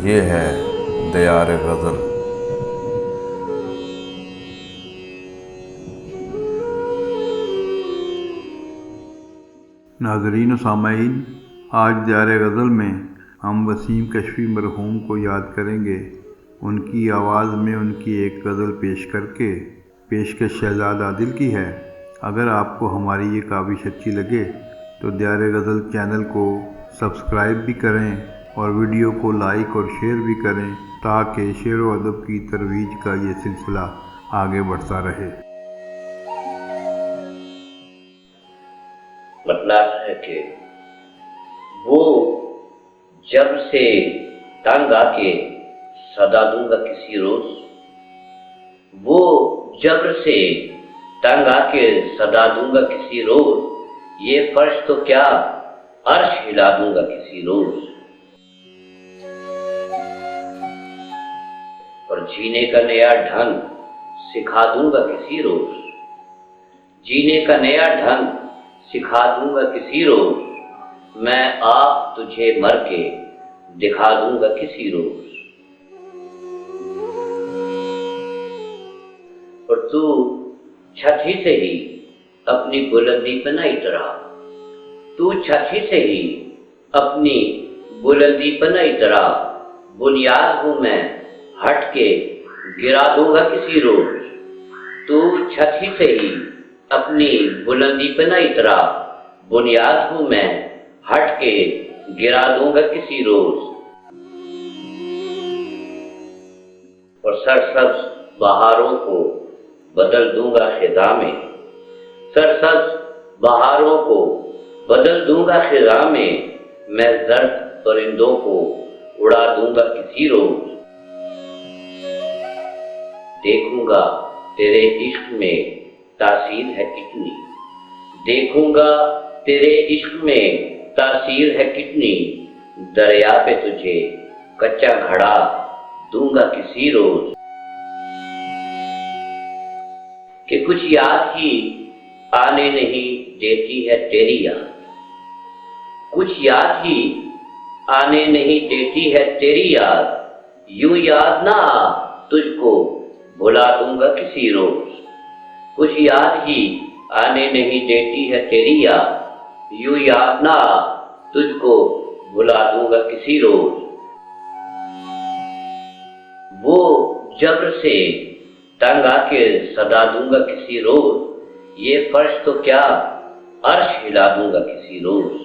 ये है दियार गज़ल। नाज़रीन व सामाईन, आज दियार गज़ल में हम वसीम कशफी मरहूम को याद करेंगे। उनकी आवाज़ में उनकी एक गज़ल पेश करके। पेशकश शहजाद आदिल की है। अगर आपको हमारी ये काविश अच्छी लगे तो दियार गज़ल चैनल को सब्सक्राइब भी करें और वीडियो को लाइक और शेयर भी करें, ताकि शेर व अदब की तरवीज का ये सिलसिला आगे बढ़ता रहे। मतलब है कि वो जब से तंग आके सदा दूंगा किसी रोज, वो जब से तंग आके सदा दूंगा किसी रोज, ये फर्श तो क्या अर्श हिला दूंगा किसी रोज। और जीने का नया ढंग सिखा दूंगा किसी रोज, जीने का नया ढंग सिखा दूंगा किसी रोज। मैं आप तुझे मर के दिखा दूंगा किसी रोज। और तू छठी से ही अपनी बुलंदी पे न इतरा, तू छठी से ही अपनी बुलंदी पे न इतरा। बुनियाद हूं मैं हट के गिरा दूंगा किसी रोज। तू छठी से ही अपनी बुलंदी पे न इतरा, बुनियाद हूं मैं हट के गिरा दूंगा किसी रोज। और सरसब्ज बहारों को बदल दूंगा खिज़ा में, सरसब्ज बहारों को बदल दूंगा खिज़ा में। मैं जर्द परिंदों को उड़ा दूंगा किसी रोज। देखूंगा तेरे इश्क में तासीर है कितनी, देखूंगा तेरे इश्क में तासीर है कितनी। दरिया पे तुझे कच्चा घड़ा दूंगा किसी रोज। कि कुछ याद ही आने नहीं देती है तेरी याद, कुछ याद ही आने नहीं देती है तेरी याद। यूं याद ना तुझको भुला दूंगा किसी रोज। कुछ याद ही आने नहीं देती है तेरी याद, यूं याद ना तुझको भुला दूंगा किसी रोज। वो जब्र से तंग आके सदा दूंगा किसी रोज, ये फर्श तो क्या अर्श हिला दूंगा किसी रोज।